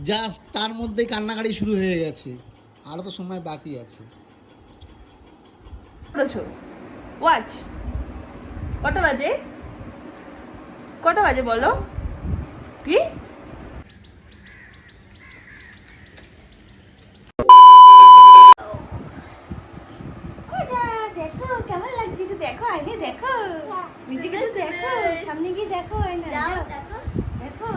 Just তার মধ্যেই কান্নাকাটি শুরু হয়ে গেছে, আরো তো সময় বাকি আছে। ওয়াচ কটা বাজে? কটা বাজে বলো? কি দেখো কেমন লাগছে, একটু দেখো আইনে, দেখো নিজেকে, দেখো সামনে গিয়ে দেখো আয়না, দেখো দেখো,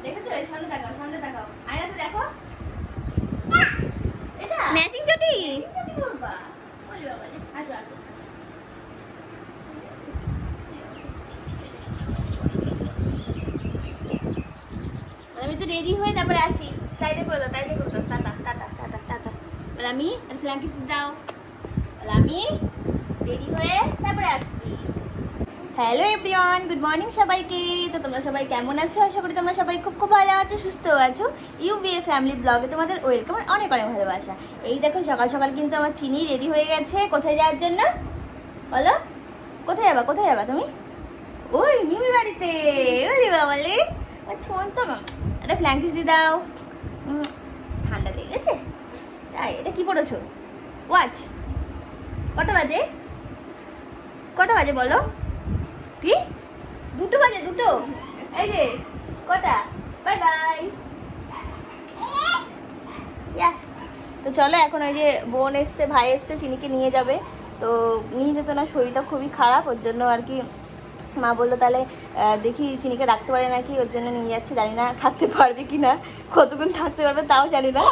দেখেছো? সামনে তাকাও, সামনে তাকাও, আয়নাতে দেখো। এটা ম্যাচিং চটি, চটি করবা? বলি বাবা, আসো আসো। আমি তো রেডি হয়ে তারপরে আসি। সাইডে করে দাও, সাইডে করে দাও, টাটা টাটা টাটা টাটা। বলে আমি ফ্ল্যাঙ্কিস দাও, বলে আমি রেডি হয়ে তারপরে আসছি। হ্যালো এভরিওয়ান, গুড মর্নিং সবাইকে। তো তোমরা সবাই কেমন আছো? আশা করি তোমরা সবাই খুব খুব ভালো আছো, সুস্থ আছো। ইউবিএ ফ্যামিলি ব্লগে তোমাদের ওয়েলকাম, অনেক অনেক ভালোবাসা। এই দেখো সকাল সকাল কিন্তু আমার চিনি রেডি হয়ে গেছে। কোথায় যাওয়ার জন্য বলো? কোথায় যাবা, কোথায় যাবা তুমি? ওই মিমি বাড়িতে। ওরে বাবালে, শোন তো, একটা ফ্ল্যাঙ্কিস দিয়ে দাও। ঠান্ডা লেগে গেছে তাই। এটা কি পড়েছো? ওয়াচ কটা বাজে? কটা বাজে বলো? কি 2টো বাজে? 2টো? এই যে কটা? Bye bye. তো চলো এখন ওই যে বোন এসছে, ভাই এসছে, চিনিকে নিয়ে যাবে। তো নিয়ে যেত না, শরীরটা খুবই খারাপ, ওর জন্য আর কি মা বললো তাহলে দেখি চিনিকে রাখতে পারে নাকি, ওর জন্য নিয়ে যাচ্ছি। জানি না থাকতে পারবে কি না, কতক্ষণ থাকতে পারবে তাও জানি না।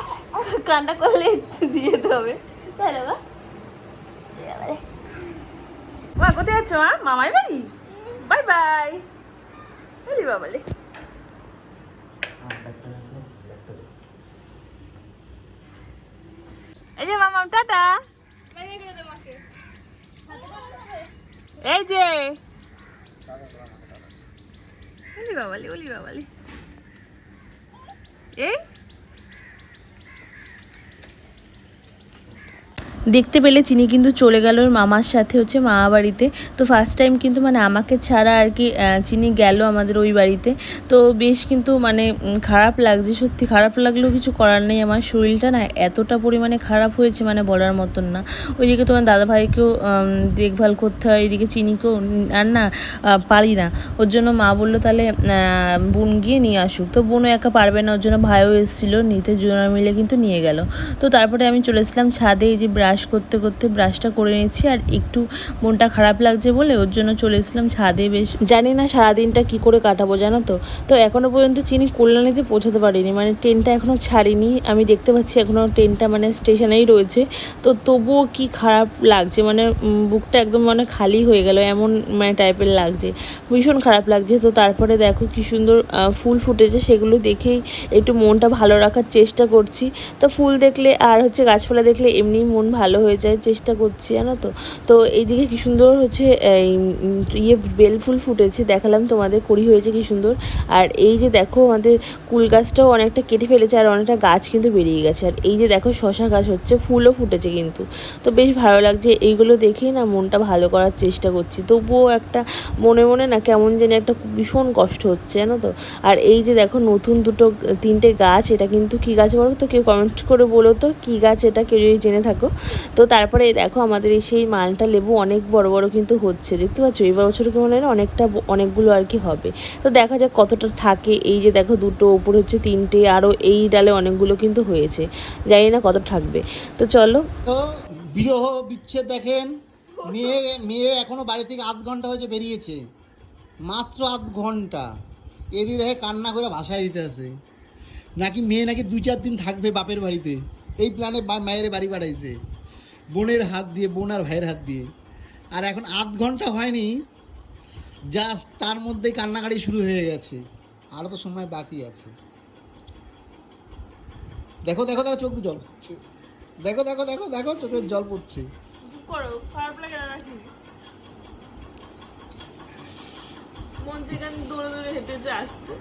কান্না করলে দিয়ে যেতে হবে, তাই না? মা কোথায় যাচ্ছ? মা মামার বাড়ি। Bye bye. বলি বাবালে, এই যে মামা টাটা। এই যে ওলি বাবালি, ওলি বাবালি, এই দেখতে পেলে চিনি কিন্তু চলে গেল ওর মামার সাথে হচ্ছে মামা বাড়িতে। তো ফার্স্ট টাইম কিন্তু মানে আমাকে ছাড়া আর কি চিনি গেল আমাদের ওই বাড়িতে। তো বেশ কিন্তু মানে খারাপ লাগছে, সত্যি খারাপ লাগলেও কিছু করার নেই। আমার শরীরটা না এতটা পরিমাণে খারাপ হয়েছে মানে বলার মতন না। ওইদিকে তোমার দাদাভাইকেও দেখভাল করতে হয়, এদিকে চিনিকেও আর না পারি না। ওর জন্য মা বললো তাহলে বোন গিয়ে নিয়ে আসুক। তো বোনও একা পারবে না, ওর জন্য ভাইও এসেছিলো নিতে, দুজনে মিলে কিন্তু নিয়ে গেল। তো তারপরে আমি চলে এসেছিলাম ছাদে। এই যে ব্রাশ করতে করতে ব্রাশটা করে নিচ্ছি, আর একটু মনটা খারাপ লাগছে বলে ওর জন্য চলে এসেছিলাম ছাদে। বেশ জানি না সারাদিনটা কি করে কাটাবো জানো তো। তো এখনও পর্যন্ত চিনি কল্যাণীতে পৌঁছাতে পারিনি, মানে ট্রেনটা এখনও ছাড়িনি। আমি দেখতে পাচ্ছি এখনও ট্রেনটা মানে স্টেশনেই রয়েছে। তো তবুও কি খারাপ লাগছে, মানে বুকটা একদম মানে খালি হয়ে গেল এমন মানে টাইপের লাগছে, ভীষণ খারাপ লাগছে। তো তারপরে দেখো কি সুন্দর ফুল ফুটেছে, সেগুলো দেখেই একটু মনটা ভালো রাখার চেষ্টা করছি। তো ফুল দেখলে আর হচ্ছে গাছপালা দেখলে এমনিই মন ভালো হয়ে যায়, চেষ্টা করছি জানো তো। তো এইদিকে কি সুন্দর হচ্ছে বেল ফুল ফুটেছে, দেখালাম তোমাদের, কড়ি হয়েছে কি সুন্দর। আর এই যে দেখো আমাদের কুল গাছটাও অনেকটা কেটে ফেলেছে, আর অনেকটা গাছ কিন্তু বেরিয়ে গেছে। আর এই যে দেখো শশা গাছ হচ্ছে, ফুলও ফুটেছে কিন্তু। তো বেশ ভালো লাগছে, এইগুলো দেখেই না মনটা ভালো করার চেষ্টা করছি। তবুও একটা মনে মনে না কেমন জানি একটা ভীষণ কষ্ট হচ্ছে জানো তো। আর এই যে দেখো নতুন 3টে গাছ, এটা কিন্তু কী গাছ বলো তো, কেউ কমেন্ট করে বলো তো কী গাছ এটা, কেউ যদি জেনে থাকো। তো তারপরে দেখো আমাদের এই সেই মালটা লেবু অনেক বড় বড় কিন্তু হচ্ছে, দেখতে পাচ্ছ। এই বছর কি মনে হয় অনেকগুলো আর কি হবে। তো দেখা যাক কতটা থাকে। এই যে দেখো 2টো, ওপরে হচ্ছে 3টে, আরও এই ডালে অনেকগুলো কিন্তু হয়েছে, জানি না কত থাকবে। তো চলো। তো বিরহ বিচ্ছেদ দেখেন, মেয়ে মেয়ে এখনো বাড়ি থেকে আধ ঘন্টা হয়েছে বেরিয়েছে, মাত্র আধ ঘন্টা। এদিকে দেখে কান্না করে ভাষায় দিতে আছে, নাকি মেয়ে নাকি 2-4 দিন থাকবে বাপের বাড়িতে। এই প্ল্যানে মায়ের বাড়ি পাঠাইছে, বোনের হাত দিয়ে, বোন আর ভাইয়ের হাত দিয়ে। আর এখন আধ ঘন্টা হয়নি, জাস্ট তার মধ্যেই কান্নাকাটি শুরু হয়ে গেছে, আরও তো সময় বাকি আছে। দেখো দেখো দেখো, চোখ জল পড়ছে, দেখো দেখো দেখো দেখো, চোখের জল পড়ছে। খারাপ লাগে না নাকি? মন থেকে দৌড়ে দৌড়ে হেঁটে হেঁটে আসছে।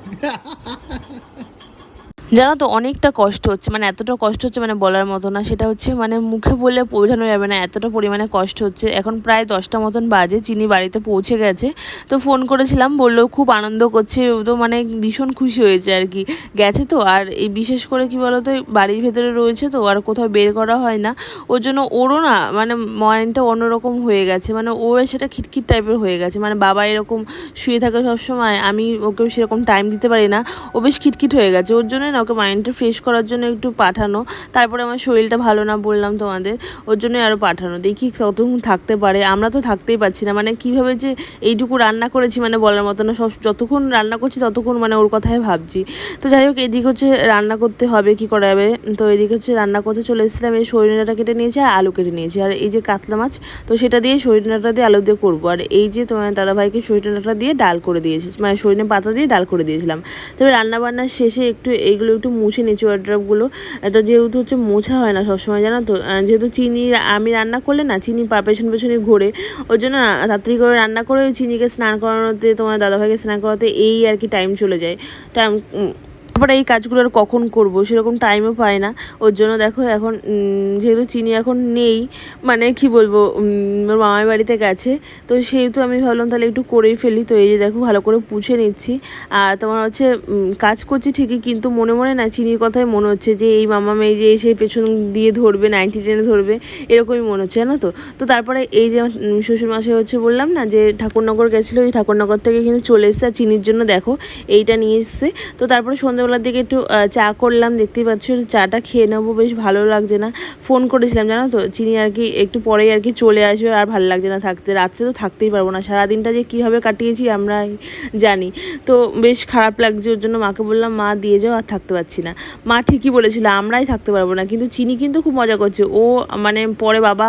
জানো তো অনেকটা কষ্ট হচ্ছে, মানে এতটা কষ্ট হচ্ছে মানে বলার মতো না। সেটা হচ্ছে মানে মুখে বললে বোঝানো যাবে না, এতটা পরিমাণে কষ্ট হচ্ছে। এখন প্রায় 10টা মতন বাজে, চিনি বাড়িতে পৌঁছে গেছে। তো ফোন করেছিলাম, বললো খুব আনন্দ করছে, তো মানে ভীষণ খুশি হয়েছে আর কি, গেছে তো। আর এই বিশেষ করে কি বলতো, বাড়ির ভেতরে রয়েছে তো, আর কোথাও বের করা হয় না, ওর জন্য ওরও না মানে মাইন্ডটা অন্যরকম হয়ে গেছে, মানে ও সেটা খিটখিট টাইপের হয়ে গেছে। মানে বাবা এরকম শুয়ে থাকে সবসময়, আমি ওকে সেরকম টাইম দিতে পারি না, ও বেশ খিটখিট হয়ে গেছে। ওর জন্য না ওকে মাইন্ডটা ফ্রেশ করার জন্য একটু পাঠানো, তারপরে আমার শরীরটা ভালো না বললাম তোমাদের, ওর জন্যই আরও পাঠানো। দেখি কতক্ষণ থাকতে পারে, আমরা তো থাকতেই পারছি না, মানে কীভাবে যে এইটুকু রান্না করেছি মানে বলার মতো না। সব যতক্ষণ রান্না করছি ততক্ষণ মানে ওর কথাই ভাবছি। তো যাই হোক, এদিকে হচ্ছে রান্না করতে হবে, কি করা যাবে। তো এদিকে হচ্ছে রান্না করতে চলে এসেছিলাম। এই সজনেটা কেটে নিয়েছি আর আলু কেটে নিয়েছি, আর এই যে কাতলা মাছ, তো সেটা দিয়ে সজনেটা দিয়ে আলু দিয়ে করবো। আর এই যে তোমার দাদাভাইকে সজনেটা দিয়ে ডাল করে দিয়েছি, মানে সজনে পাতা দিয়ে ডাল করে দিয়েছিলাম। তবে রান্নাবান্নার শেষে একটু এইগুলো একটু মুছে নিচ্ছি, ওয়ার্ড্রপগুলো। তো যেহেতু হচ্ছে মোছা হয় না সবসময়, জানো তো, যেহেতু চিনি আমি রান্না করলে না চিনি পেছন পেছনে ঘোরে, ওই জন্য না তাড়াতাড়ি করে রান্না করে ওই চিনিকে স্নান করানোতে, তোমার দাদাভাইকে স্নান করাতে এই আর কি টাইম চলে যায়। টাইম তারপরে এই কাজগুলো আর কখন করবো, সেরকম টাইমও পাই না। ওর জন্য দেখো এখন যেহেতু চিনি এখন নেই, মানে কি বলবো, ওর মামার বাড়িতে গেছে, তো সেহেতু আমি ভাবলাম তাহলে একটু করেই ফেলি। তো এই যে দেখো ভালো করে পুছে নিচ্ছি। আর তোমার হচ্ছে কাজ করছি ঠিকই, কিন্তু মনে মনে না চিনির কথাই মনে হচ্ছে যে এই মামা মেয়ে যে এসে পেছন দিয়ে ধরবে, 90 টেনে ধরবে, এরকমই মনে হচ্ছে, জানো তো। তো তারপরে এই যে শ্বশুরমশাই হচ্ছে বললাম না যে ঠাকুরনগর গেছিলো, ওই ঠাকুরনগর থেকে কিন্তু চলে এসেছে। আর চিনির জন্য দেখো এইটা নিয়ে এসছে। তো তারপরে সন্ধ্যাবেলার দিকে একটু চা করলাম, দেখতেই পাচ্ছ চাটা খেয়ে নেবো, বেশ ভালো লাগছে না। ফোন করেছিলাম, জানো তো, চিনি আর কি একটু পরেই আর কি চলে আসবে, আর ভালো লাগছে না থাকতে, রাত্রে তো থাকতেই পারবো না, সারাদিনটা যে কীভাবে কাটিয়েছি আমরাই জানি। তো বেশ খারাপ লাগছে, ওর জন্য মাকে বললাম মা দিয়ে যাও, আর থাকতে পারছি না। মা ঠিকই বলেছিল আমরাই থাকতে পারবো না, কিন্তু চিনি কিন্তু খুব মজা করছে। ও মানে পরে বাবা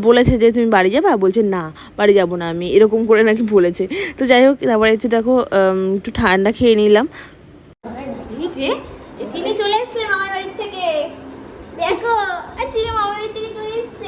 বলেছে যে তুমি বাড়ি যাবে, বলছে না বাড়ি যাবো না আমি, এরকম করে নাকি বলেছে। তো যাই হোক, তারপরে হচ্ছে দেখো একটু ঠান্ডা খেয়ে নিলাম। এই যে চিনি চলে এসছে মামার বাড়ি থেকে, দেখো চিনি মামার বাড়ি থেকে চলে এসছে।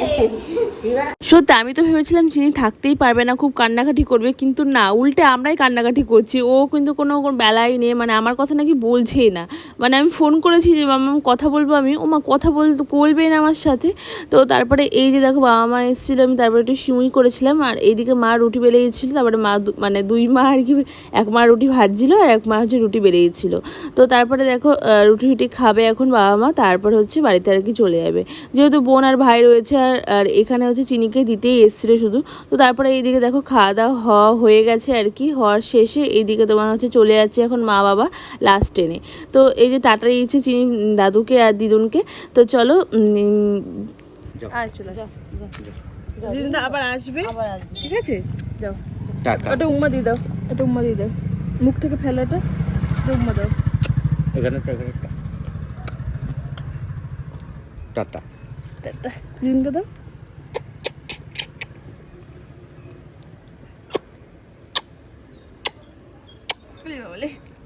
সত্যি আমি তো ভেবেছিলাম চিনি থাকতেই পারবে না, খুব কান্নাকাটি করবে, কিন্তু না, উল্টে আমরাই কান্নাকাটি করছি। ও কিন্তু কোনো বেলাই নেই, মানে আমার কথা নাকি বলছেই না। মানে আমি ফোন করেছি যে মামা কথা বলবো, আমি ও মা কথা বলবেই না আমার সাথে। তো তারপরে এই যে দেখো বাবা মা এসেছিলো, আমি তারপরে একটু সিমুই করেছিলাম, আর এইদিকে মা রুটি বেলে গেছিলো। তারপরে মা মানে দুই মা আর কি, এক মা রুটি ভাজছিলো আর এক মা হচ্ছে রুটি বেলে গেছিলো। তো তারপরে দেখো রুটি খাবে এখন বাবা মা, তারপরে হচ্ছে বাড়িতে আর কি চলে যাবে, যেহেতু বোন আর ভাই রয়েছে। আর এখানে হচ্ছে চিনিকে দিতেই এসেছিলো শুধু। তো তারপরে এইদিকে দেখো খাওয়া দাওয়া হয়ে গেছে আর কি, হওয়ার শেষে এইদিকে তোমার হচ্ছে চলে যাচ্ছে এখন মা বাবা লাস্ট ট্রেনে। তো এই যে টাটা দিয়েছে চিনি দাদুকে আর দিদুনকে। তো চলো চলো যাও, দিদুন আবার আসবে, ঠিক আছে, যাও ওটা উম্মা দিয়ে দাও, এটা উম্মা দিয়ে দাও, মুখ থেকে ফেলাটা উম্মা দাও, এখানে টাটা টাটা দিদুনকে দাও।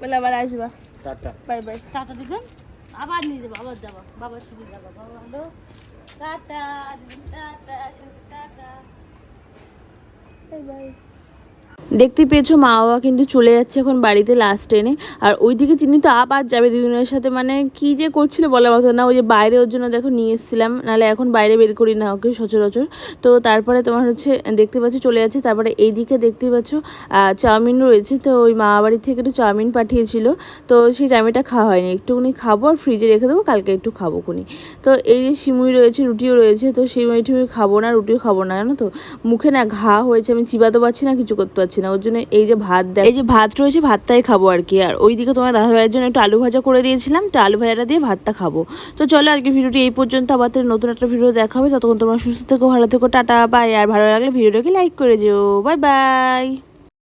বলে আবার আসবা, টাটা বাই বাই। টাটা দিবেন, আবার নিয়ে যাবো, আবার যাবো, বাবার সাথে যাবো, বাবা হলো tata tata tata, bye bye. দেখতে পেয়েছো মা বাবা কিন্তু চলে যাচ্ছে এখন বাড়িতে লাস্ট ট্রেনে। আর ওইদিকে চিনি তো আবার যাবে দিদুনের সাথে, মানে কি যে করছিল বলার মতো না। ওই যে বাইরে ওর জন্য দেখো নিয়ে এসেছিলাম, নাহলে এখন বাইরে বের করি না ওকে সচরাচর। তো তারপরে তোমার হচ্ছে দেখতে পাচ্ছ চলে যাচ্ছে। তারপরে এইদিকে দেখতে পাচ্ছ চাউমিন রয়েছে, তো ওই মা বাড়ি থেকে একটু চাউমিন পাঠিয়েছিল, তো সেই চাউমিনটা খাওয়া হয়নি, একটুখানি খাবো আর ফ্রিজে রেখে দেবো, কালকে একটু খাবো খুনি। তো এই যে সিমুই রয়েছে, রুটিও রয়েছে, তো সিমুই টিমুই খাবো না, রুটিও খাবো না, জানো তো, মুখে না ঘা হয়েছে, আমি চিবাতে পারছি না, কিছু করতে পারছি না। ওর জন্য এই যে ভাত দেয়, এই যে ভাত রয়েছে ভাতটাই খাবো আর কি। আর ওইদিকে তোমার দাদা ভাইয়ের জন্য একটু আলু ভাজা করে দিয়েছিলাম, তো আলু ভাজাটা দিয়ে ভাতটা খাবো। তো চলো আজকে ভিডিওটি এই পর্যন্ত, আবার নতুন একটা ভিডিও দেখা হবে, ততক্ষণ তোমরা সুস্থ থেকো, ভালো থেকো, টাটা বাই। আর ভালো লাগলে ভিডিওটাকে লাইক করে যেও, বাই বাই।